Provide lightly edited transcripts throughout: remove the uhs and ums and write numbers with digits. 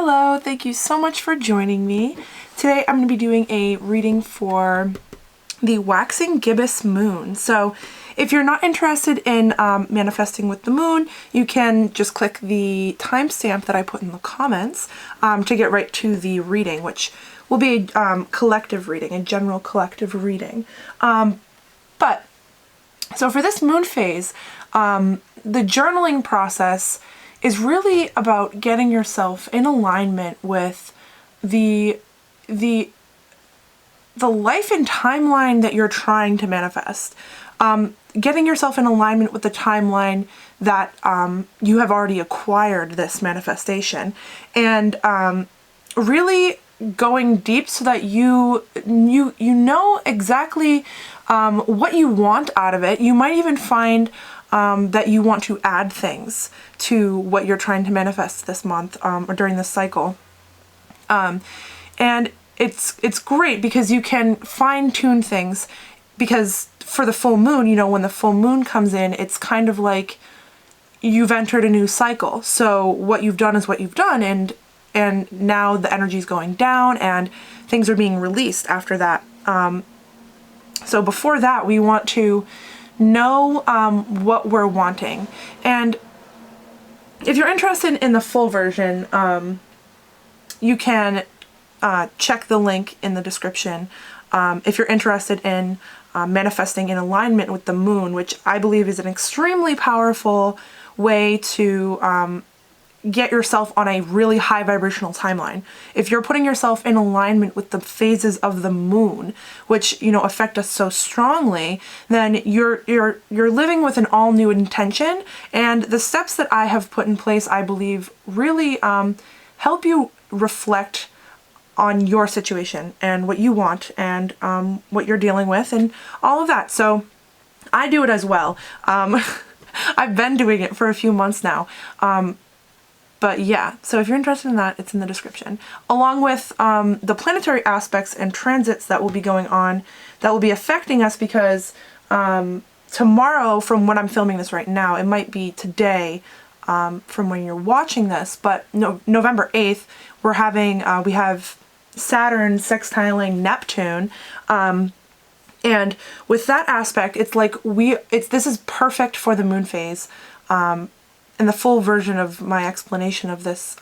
Hello, thank you so much for joining me. Today I'm going to be doing a reading for the waxing gibbous moon. So if you're not interested in manifesting with the moon, you can just click the timestamp that I put in the comments to get right to the reading, which will be a collective reading, a general collective reading. But so for this moon phase, the journaling process is really about getting yourself in alignment with the life and timeline that you're trying to manifest. Getting yourself in alignment with the timeline that you have already acquired this manifestation, and really going deep so that you know exactly what you want out of it. You might even find that you want to add things to what you're trying to manifest this month or during this cycle. And it's great because you can fine-tune things, because for the full moon, you know, when the full moon comes in, it's kind of like you've entered a new cycle. So what you've done is what you've done, and now the energy is going down and things are being released after that. So before that, we want to know what we're wanting. And if you're interested in the full version, you can check the link in the description if you're interested in manifesting in alignment with the moon, which I believe is an extremely powerful way to get yourself on a really high vibrational timeline. If you're putting yourself in alignment with the phases of the moon, which, you know, affect us so strongly, then you're living with an all new intention. And the steps that I have put in place, I believe, really help you reflect on your situation and what you want and what you're dealing with and all of that. So I do it as well. I've been doing it for a few months now. But yeah, so if you're interested in that, it's in the description. Along with the planetary aspects and transits that will be going on, that will be affecting us, because tomorrow, from when I'm filming this right now, it might be today from when you're watching this, but November 8th, we have Saturn sextiling Neptune. And with that aspect, it's like this is perfect for the moon phase. And the full version of my explanation of this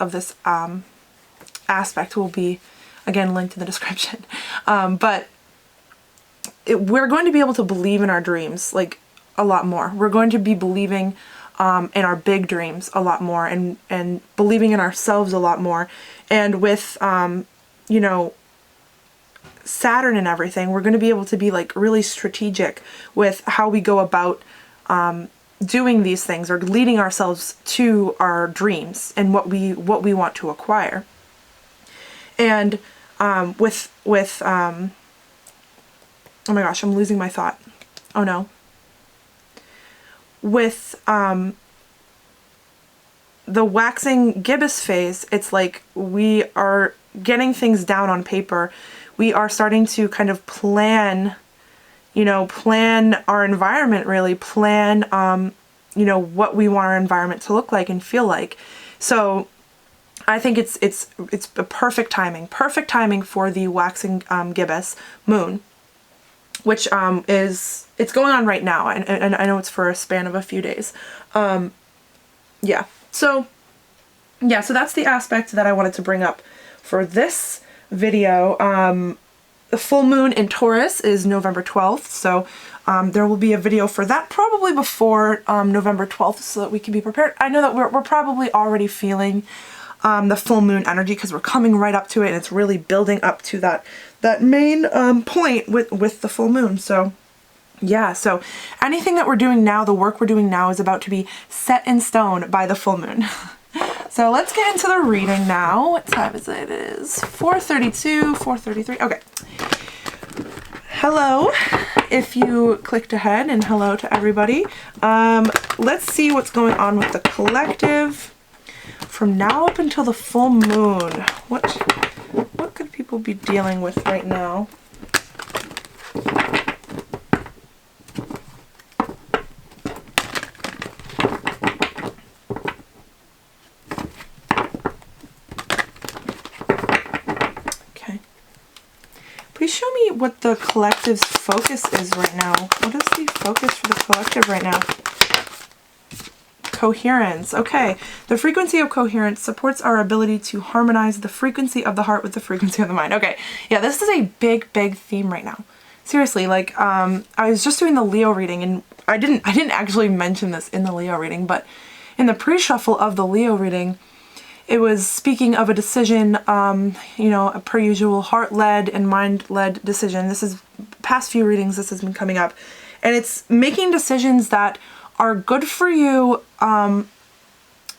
aspect will be, again, linked in the description. But we're going to be able to believe in our dreams, like, a lot more. We're going to be believing in our big dreams a lot more, and believing in ourselves a lot more. And with, you know, Saturn and everything, we're going to be able to be, like, really strategic with how we go about doing these things, or leading ourselves to our dreams and what we want to acquire. And with oh my gosh, I'm losing my thought. Oh no. With the waxing gibbous phase, it's like we are getting things down on paper. We are starting to kind of plan our environment, really plan, what we want our environment to look like and feel like. So I think it's a perfect timing for the waxing gibbous moon, which it's going on right now, and I know it's for a span of a few days. Yeah. So that's the aspect that I wanted to bring up for this video. The full moon in Taurus is November 12th, so there will be a video for that probably before November 12th, so that we can be prepared. I know that we're probably already feeling the full moon energy, because we're coming right up to it, and it's really building up to that main point with the full moon. So yeah, so anything that we're doing now, the work we're doing now, is about to be set in stone by the full moon. So let's get into the reading now. What time is it? It is 4:32, 4:33. Okay. Hello, if you clicked ahead, and hello to everybody. Let's see what's going on with the collective from now up until the full moon. What could people be dealing with right now? please show me what the collective's focus is right now. What is the focus for the collective right now? Coherence. Okay. The frequency of coherence supports our ability to harmonize the frequency of the heart with the frequency of the mind. Okay. Yeah, this is a big theme right now. Seriously, like, I was just doing the Leo reading, and I didn't actually mention this in the Leo reading, but in the pre-shuffle of the Leo reading, it was speaking of a decision, you know, a per usual heart-led and mind-led decision. This is past few readings, this has been coming up, and it's making decisions that are good for you,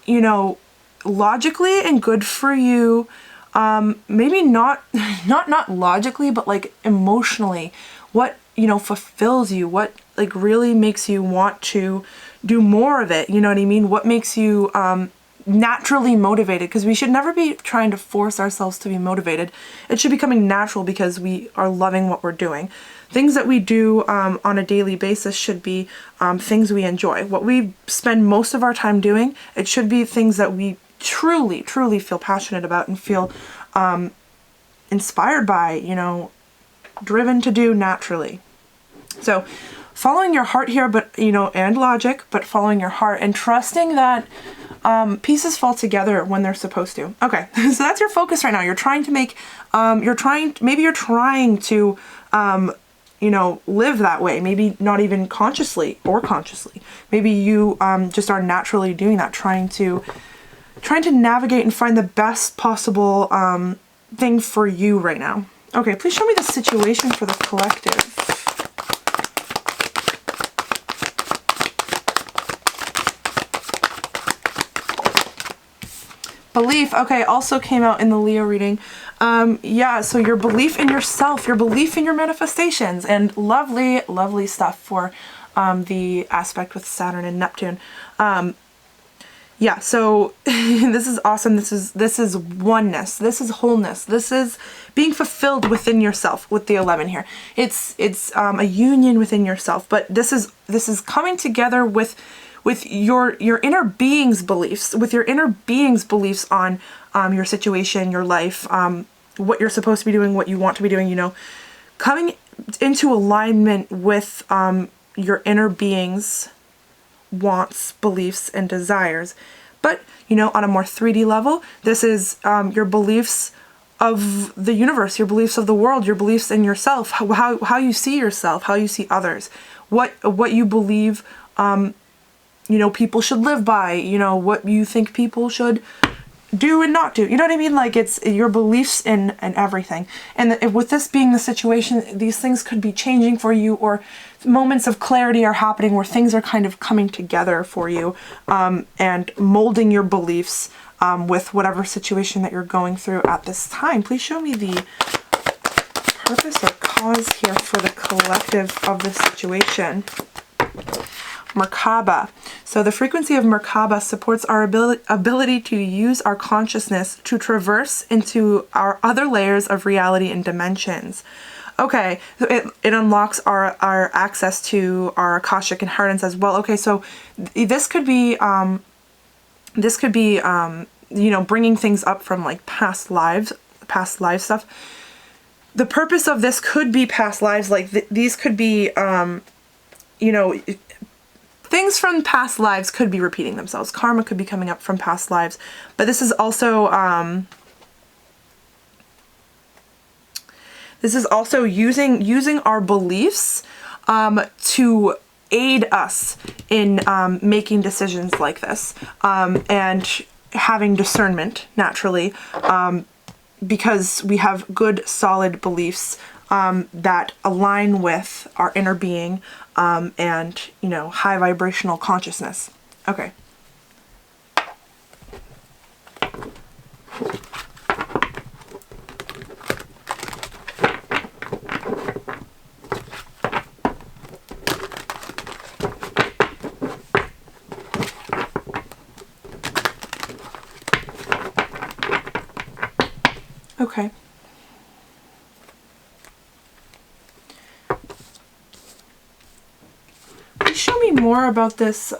you know, logically, and good for you, maybe not logically, but like emotionally. What, you know, fulfills you, what like really makes you want to do more of it, you know what I mean? What makes you naturally motivated, because we should never be trying to force ourselves to be motivated. It should be coming natural because we are loving what we're doing. Things that we do on a daily basis should be things we enjoy. What we spend most of our time doing, it should be things that we truly feel passionate about and feel inspired by, you know, driven to do naturally. So following your heart here, but, you know, and logic, but following your heart and trusting that pieces fall together when they're supposed to. Okay, so that's your focus right now. You're trying to make, maybe you're trying to, you know, live that way. Maybe not even consciously or consciously. Maybe you just are naturally doing that, trying to navigate and find the best possible thing for you right now. Okay, please show me the situation for the collective. Belief, okay, also came out in the Leo reading. Yeah, so your belief in yourself, your belief in your manifestations, and lovely stuff for the aspect with Saturn and Neptune. Yeah, so this is awesome. This is oneness. This is wholeness. This is being fulfilled within yourself with the 11 here. It's a union within yourself, but this is coming together with your inner being's beliefs, with your inner being's beliefs on your situation, your life, what you're supposed to be doing, what you want to be doing, you know, coming into alignment with your inner being's wants, beliefs, and desires. But, you know, on a more 3D level, this is your beliefs of the universe, your beliefs of the world, your beliefs in yourself, how you see yourself, how you see others, what you believe, you know, people should live by, you know, what you think people should do and not do. You know what I mean? Like, it's your beliefs in everything. And with this being the situation, these things could be changing for you, or moments of clarity are happening where things are kind of coming together for you, and molding your beliefs with whatever situation that you're going through at this time. Please show me the purpose or cause here for the collective of this situation. Merkaba. So the frequency of Merkaba supports our ability to use our consciousness to traverse into our other layers of reality and dimensions. Okay, so it unlocks our access to our Akashic inheritance as well. Okay, so this could be you know, bringing things up from like past life stuff. The purpose of this could be past lives, like these could be you know, things from past lives could be repeating themselves. Karma could be coming up from past lives. But this is also using our beliefs to aid us in making decisions like this, and having discernment naturally, because we have good solid beliefs that align with our inner being, and, you know, high vibrational consciousness. Okay. Okay. Show me more about this,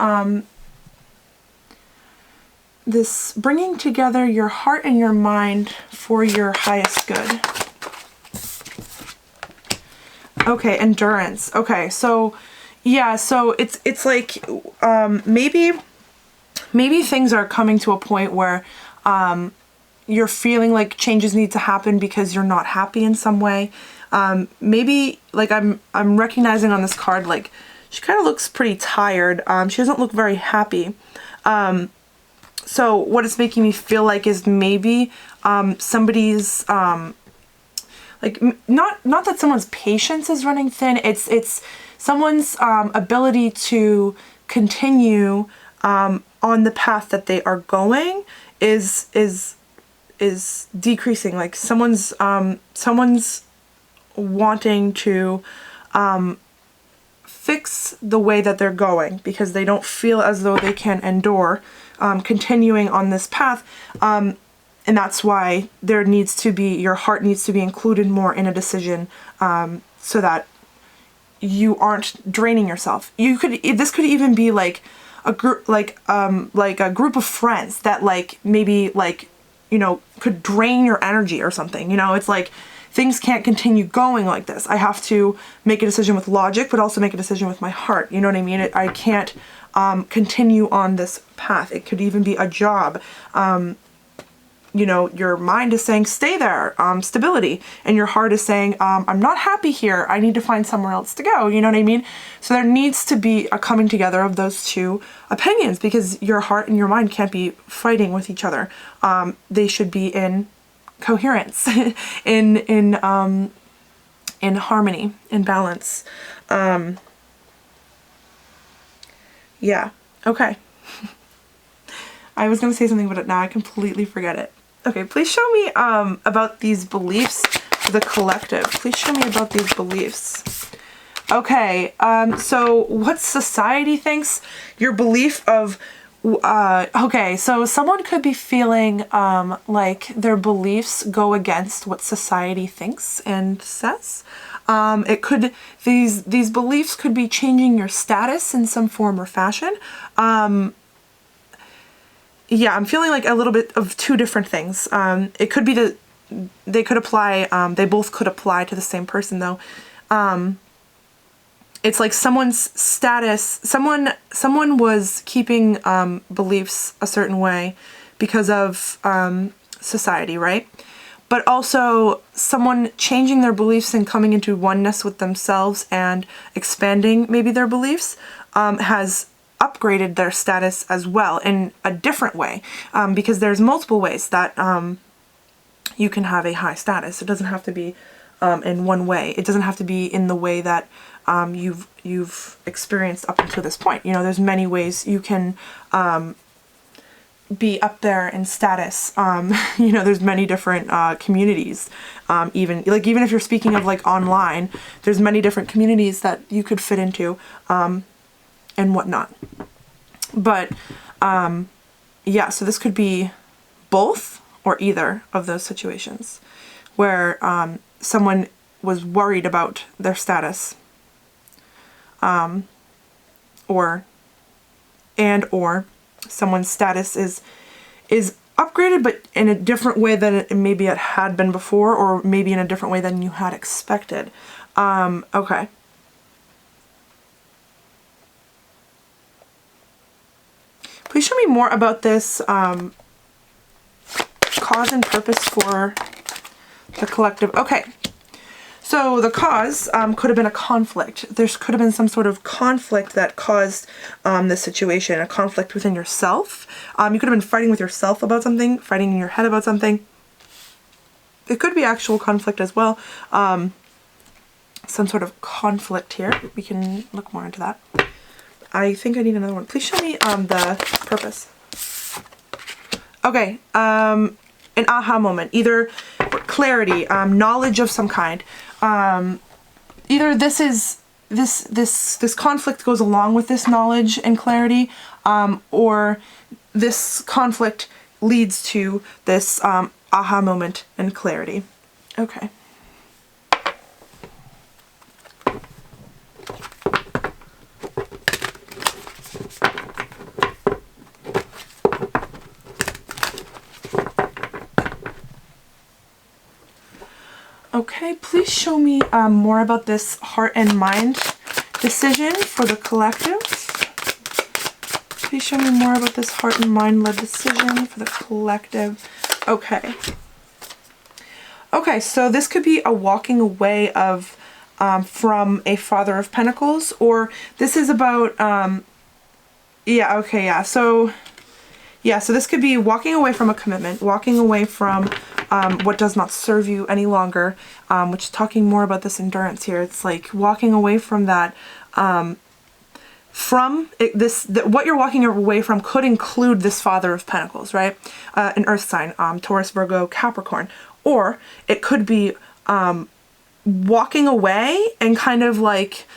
this bringing together your heart and your mind for your highest good. Okay, endurance. Okay, so yeah, so it's like maybe things are coming to a point where you're feeling like changes need to happen because you're not happy in some way. Maybe like I'm recognizing on this card, like she kind of looks pretty tired. She doesn't look very happy. So what it's making me feel like is maybe somebody's like not that someone's patience is running thin. It's someone's ability to continue on the path that they are going is decreasing. Like someone's wanting to fix the way that they're going because they don't feel as though they can endure continuing on this path. And that's why there needs to be, your heart needs to be included more in a decision so that you aren't draining yourself. This could even be like a group, like a group of friends that like maybe like, you know, could drain your energy or something. You know, it's like things can't continue going like this. I have to make a decision with logic, but also make a decision with my heart. You know what I mean? I can't continue on this path. It could even be a job. You know, your mind is saying, stay there, stability. And your heart is saying, I'm not happy here. I need to find somewhere else to go. You know what I mean? So there needs to be a coming together of those two opinions because your heart and your mind can't be fighting with each other. They should be in coherence, in harmony, in balance. Yeah. Okay. I was going to say something, but now I completely forget it. Okay, please show me about these beliefs for the collective. Please show me about these beliefs. Okay, so what society thinks, your belief of, okay, so someone could be feeling like their beliefs go against what society thinks and says. It could, these beliefs could be changing your status in some form or fashion. Yeah, I'm feeling like a little bit of two different things. It could be they could apply, they both could apply to the same person though. It's like someone's status, someone was keeping beliefs a certain way because of society, right? But also someone changing their beliefs and coming into oneness with themselves and expanding maybe their beliefs has upgraded their status as well in a different way, because there's multiple ways that you can have a high status. It doesn't have to be in one way. It doesn't have to be in the way that you've experienced up until this point. You know, there's many ways you can be up there in status. You know, there's many different communities. Even if you're speaking of like online, there's many different communities that you could fit into. And whatnot. But yeah, so this could be both or either of those situations where someone was worried about their status, or someone's status is upgraded but in a different way than maybe it had been before, or maybe in a different way than you had expected. Okay. Please show me more about this cause and purpose for the collective. Okay, so the cause could have been a conflict. There could have been some sort of conflict that caused this situation, a conflict within yourself. You could have been fighting with yourself about something, fighting in your head about something. It could be actual conflict as well. Some sort of conflict here. We can look more into that. I think I need another one. Please show me the purpose. Okay, an aha moment, either clarity, knowledge of some kind. Either this conflict goes along with this knowledge and clarity, or this conflict leads to this aha moment and clarity. Okay. Okay, please show me more about this heart and mind decision for the collective. Please show me more about this heart and mind led decision for the collective. Okay. Okay, so this could be a walking away of from a Father of Pentacles, or this is about so this could be walking away from a commitment, walking away from what does not serve you any longer, which is talking more about this endurance here. It's like walking away from that. What you're walking away from could include this Father of Pentacles, right? An earth sign, Taurus, Virgo, Capricorn. Or it could be walking away and kind of like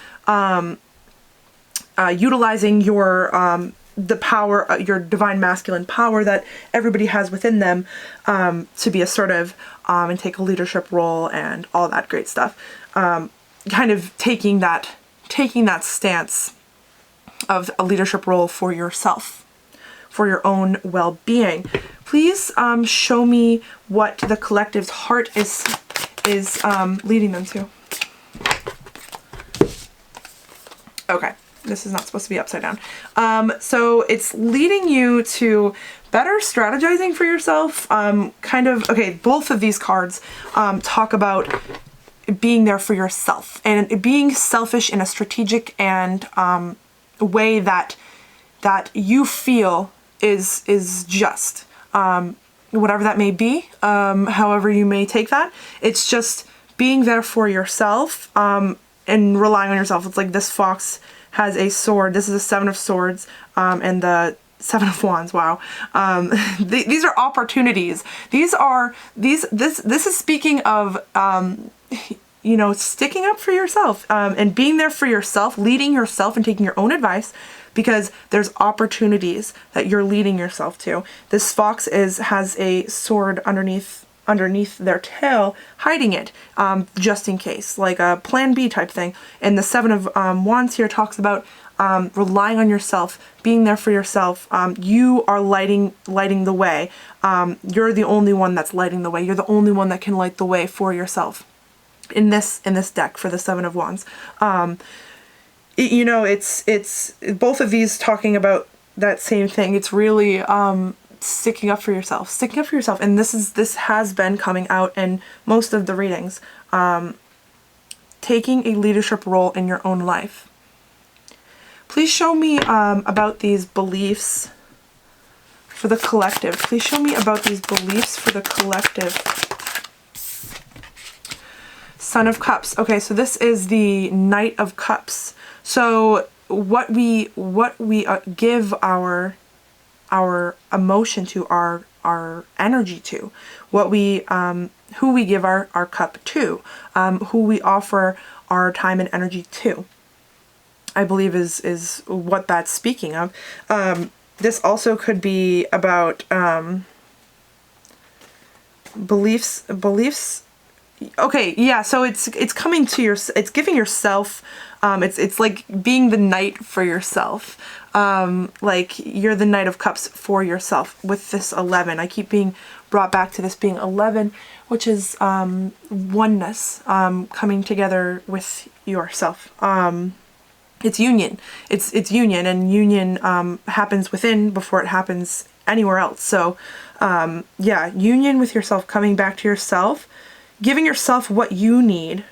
utilizing your the power, your divine masculine power that everybody has within them, to be assertive and take a leadership role and all that great stuff. Kind of taking that stance of a leadership role for yourself, for your own well-being. Please show me what the collective's heart is leading them to. Okay, this is not supposed to be upside down. So it's leading you to better strategizing for yourself. Both of these cards talk about being there for yourself and being selfish in a strategic and way that you feel is just. Whatever that may be, however you may take that. It's just being there for yourself and relying on yourself. It's like this fox has a sword. This is a 7 of Swords and the 7 of Wands. Wow. These are opportunities. This is speaking of sticking up for yourself and being there for yourself, leading yourself and taking your own advice, because there's opportunities that you're leading yourself to. This fox has a sword underneath their tail, hiding it, just in case, like a plan B type thing. And the 7 of Wands here talks about relying on yourself, being there for yourself. You are lighting the way. You're the only one that's lighting the way. You're the only one that can light the way for yourself in this deck for the 7 of Wands. It's both of these talking about that same thing. It's really sticking up for yourself, and this has been coming out in most of the readings. Taking a leadership role in your own life. Please show me about these beliefs for the collective. Please show me about these beliefs for the collective. Son of Cups. Okay, so this is the Knight of Cups. So what we give our emotion to, our energy to, what we who we give our cup to, who we offer our time and energy to, I believe is what that's speaking of. This also could be about beliefs. Okay, yeah, so it's coming to it's giving yourself, it's like being the knight for yourself. Like you're the Knight of Cups for yourself with this 11. I keep being brought back to this being 11, which is oneness, coming together with yourself. It's union. It's union, and union happens within before it happens anywhere else. So yeah, union with yourself, coming back to yourself, giving yourself what you need.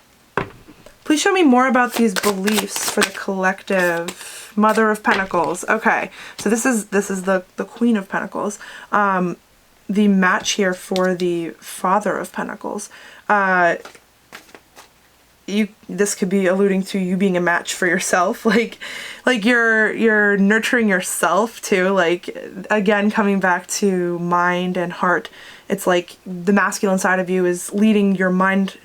Please show me more about these beliefs for the collective. Mother of Pentacles. Okay, so this is the Queen of Pentacles. The match here for the Father of Pentacles. This could be alluding to you being a match for yourself. Like you're nurturing yourself too. Like again, coming back to mind and heart. It's like the masculine side of you is leading your mind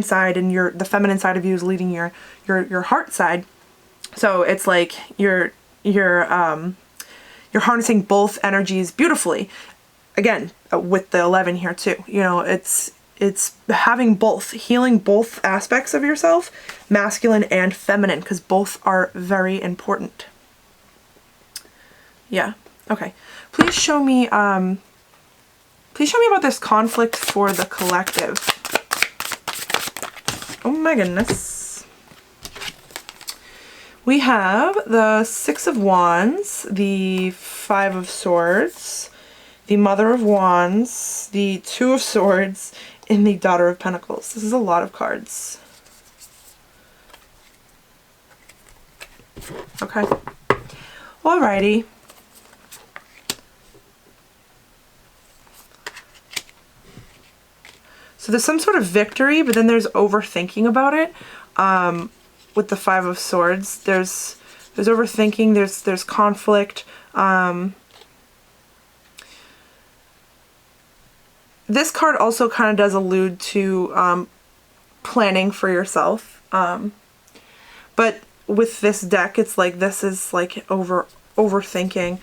side, and the feminine side of you is leading your heart side. So it's like you're harnessing both energies beautifully. Again, with the 11 here too. You know, it's having both, healing both aspects of yourself, masculine and feminine, because both are very important. Yeah. Okay. Please show me about this conflict for the collective. Oh my goodness. We have the Six of Wands, the Five of Swords, the Mother of Wands, the Two of Swords, and the Daughter of Pentacles. This is a lot of cards. Okay. Alrighty. So there's some sort of victory, but then there's overthinking about it. With the Five of Swords, there's overthinking, there's conflict. This card also kind of does allude to planning for yourself. But with this deck, it's like this is like overthinking.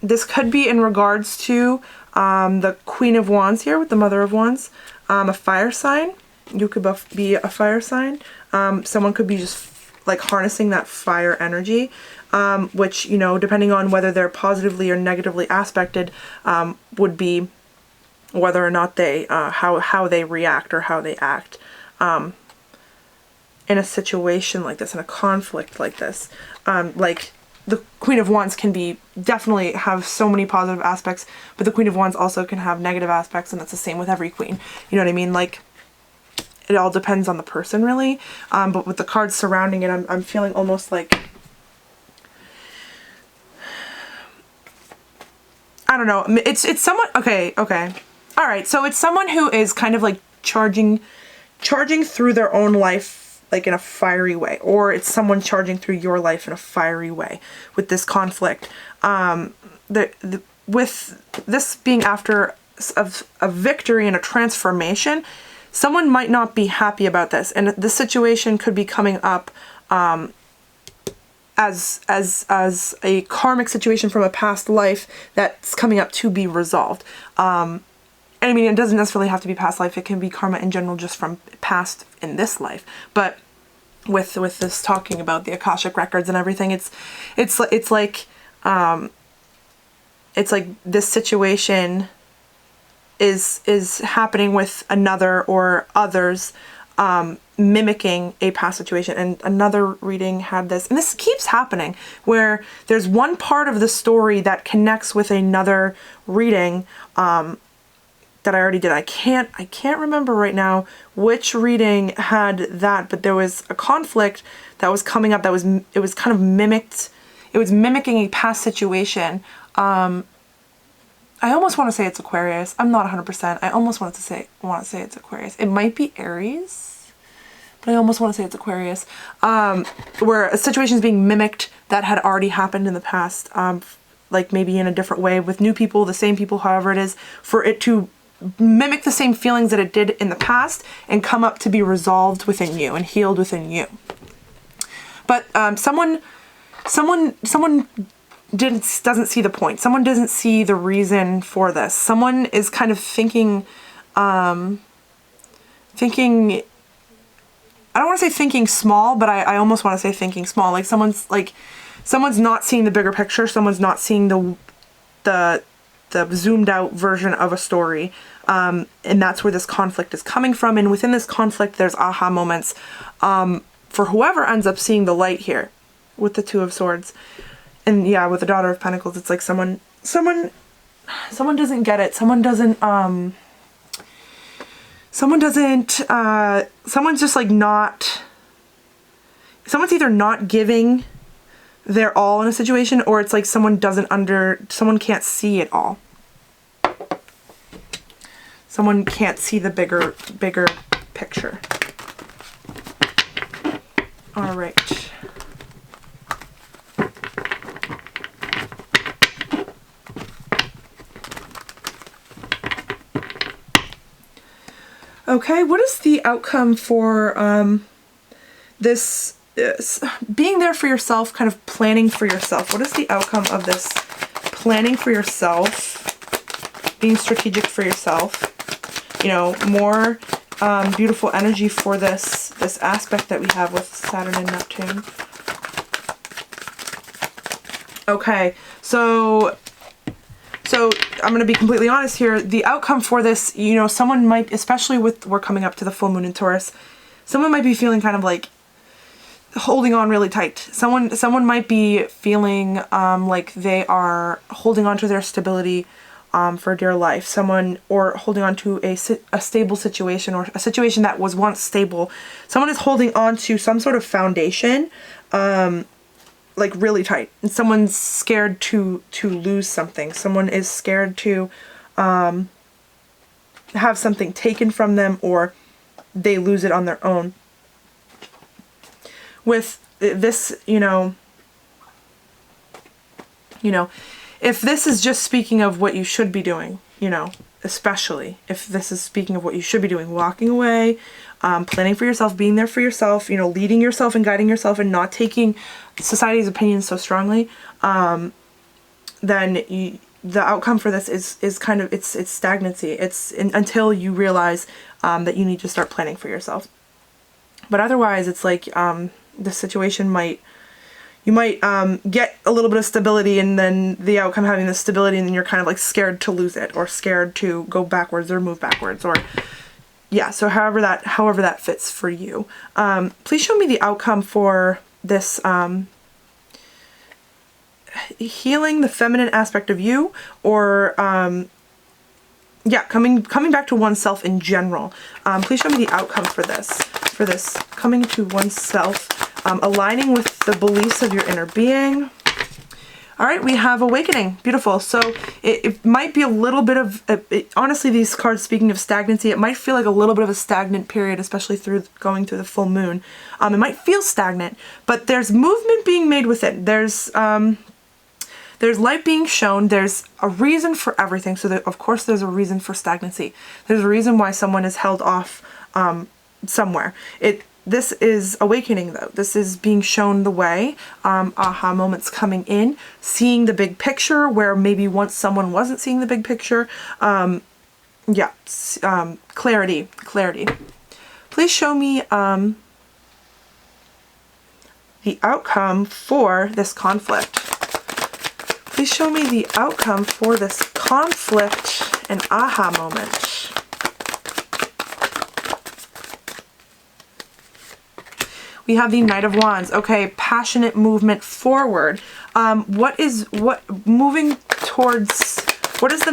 This could be in regards to the Queen of Wands here with the Mother of Wands, a fire sign. You could be a fire sign. Someone could be just like harnessing that fire energy, which, you know, depending on whether they're positively or negatively aspected, would be whether or not they, how they react or how they act in a situation like this, in a conflict like this. Like the Queen of Wands can be definitely have so many positive aspects, but the Queen of Wands also can have negative aspects, and that's the same with every queen. You know what I mean? Like, it all depends on the person, really. But with the cards surrounding it, I'm feeling almost like, I don't know. It's someone. Okay. All right. So it's someone who is kind of like charging through their own life, like in a fiery way, or it's someone charging through your life in a fiery way with this conflict. With this being after a victory and a transformation, someone might not be happy about this, and this situation could be coming up as a karmic situation from a past life that's coming up to be resolved. And I mean, it doesn't necessarily have to be past life. It can be karma in general, just from past in this life. But with this talking about the Akashic records and everything, it's like this situation is happening with another or others, mimicking a past situation. And another reading had this, and this keeps happening, where there's one part of the story that connects with another reading, that I already did. I can't remember right now which reading had that, but there was a conflict that was coming up that it was kind of mimicked. It was mimicking a past situation. I almost want to say it's Aquarius. I'm not 100%. I almost want to say it's Aquarius. It might be Aries, but I almost want to say it's Aquarius. Where a situation is being mimicked that had already happened in the past, like maybe in a different way with new people, the same people, however it is, for it to mimic the same feelings that it did in the past and come up to be resolved within you and healed within you. But someone doesn't see the point. Someone doesn't see the reason for this. Someone is kind of thinking, I don't want to say thinking small, but I almost want to say thinking small. Like someone's not seeing the bigger picture. Someone's not seeing the zoomed out version of a story. And that's where this conflict is coming from. And within this conflict, there's aha moments, for whoever ends up seeing the light here with the Two of Swords. And yeah, with the Daughter of Pentacles, it's like someone doesn't get it. Someone's just like not, someone's either not giving their all in a situation, or it's like someone can't see it all. Someone can't see the bigger picture. All right. Okay, what is the outcome for this being there for yourself, kind of planning for yourself? What is the outcome of this planning for yourself, being strategic for yourself? You know, more beautiful energy for this aspect that we have with Saturn and Neptune. Okay, so I'm going to be completely honest here. The outcome for this, you know, someone might, especially with, we're coming up to the full moon in Taurus, someone might be feeling kind of like holding on really tight. Someone might be feeling like they are holding on to their stability for dear life. Someone, or holding on to a stable situation, or a situation that was once stable. Someone is holding on to some sort of foundation, like really tight. And someone's scared to lose something. Someone is scared to have something taken from them, or they lose it on their own. With this, you know, if this is just speaking of what you should be doing, you know, especially if this is speaking of what you should be doing, walking away, planning for yourself, being there for yourself, you know, leading yourself and guiding yourself, and not taking society's opinions so strongly, then the outcome for this is kind of, it's stagnancy. It's until you realize that you need to start planning for yourself. But otherwise, it's like the situation you might get a little bit of stability, and then the outcome having the stability, and then you're kind of like scared to lose it, or scared to go backwards or move backwards, or yeah. So however that fits for you. Please show me the outcome for this healing the feminine aspect of you, or yeah, coming back to oneself in general. Please show me the outcome for this coming to oneself, aligning with the beliefs of your inner being. All right, we have awakening. Beautiful. So it might be a little bit of, honestly, these cards, speaking of stagnancy, it might feel like a little bit of a stagnant period, especially going through the full moon. It might feel stagnant, but there's movement being made with it. There's light being shown. There's a reason for everything. So of course there's a reason for stagnancy. There's a reason why someone is held off somewhere. This is awakening, though. This is being shown the way, aha moments coming in, seeing the big picture where maybe once someone wasn't seeing the big picture. Yeah, clarity. Please show me the outcome for this conflict. Please show me the outcome for this conflict and aha moment. We have the Knight of Wands. Okay, passionate movement forward. What is the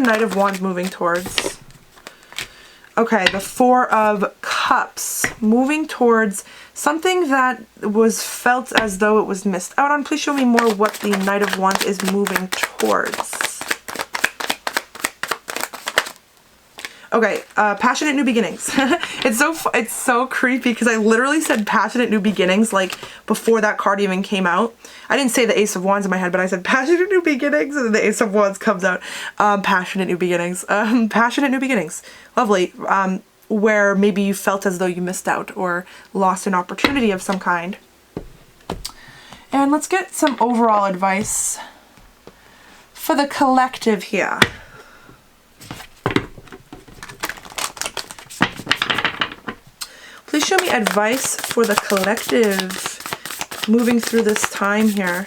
Knight of Wands moving towards? Okay, the Four of Cups. Moving towards something that was felt as though it was missed out on. Please show me more what the Knight of Wands is moving towards. Okay, passionate new beginnings. It's so creepy because I literally said passionate new beginnings like before that card even came out. I didn't say the Ace of Wands in my head, but I said passionate new beginnings, and then the Ace of Wands comes out. Passionate new beginnings. Passionate new beginnings. Lovely. Where maybe you felt as though you missed out or lost an opportunity of some kind. And let's get some overall advice for the collective here. Please show me advice for the collective moving through this time here.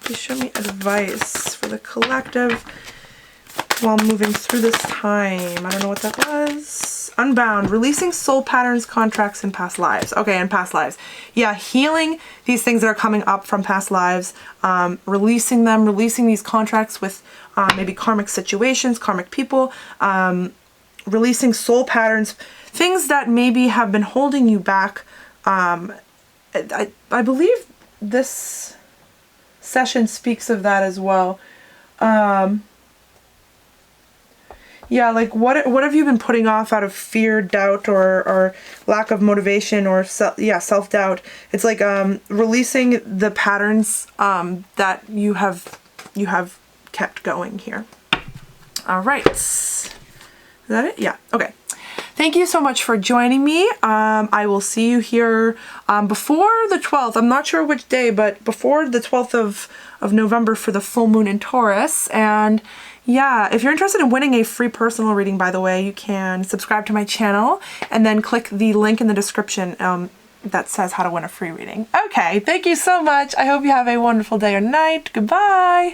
Please show me advice for the collective while moving through this time. I don't know what that was. Unbound, releasing soul patterns, contracts, and past lives. Okay, and past lives. Yeah, healing these things that are coming up from past lives, releasing them, releasing these contracts with maybe karmic situations, karmic people, releasing soul patterns, things that maybe have been holding you back. I believe this session speaks of that as well. Yeah, like what have you been putting off out of fear, doubt, or lack of motivation, or self-doubt? It's like releasing the patterns that you have kept going here. All right. Is that it? Yeah. Okay. Thank you so much for joining me. I will see you here before the 12th. I'm not sure which day, but before the 12th of November for the full moon in Taurus. And yeah, if you're interested in winning a free personal reading, by the way, you can subscribe to my channel and then click the link in the description that says how to win a free reading. Okay, thank you so much. I hope you have a wonderful day or night. Goodbye.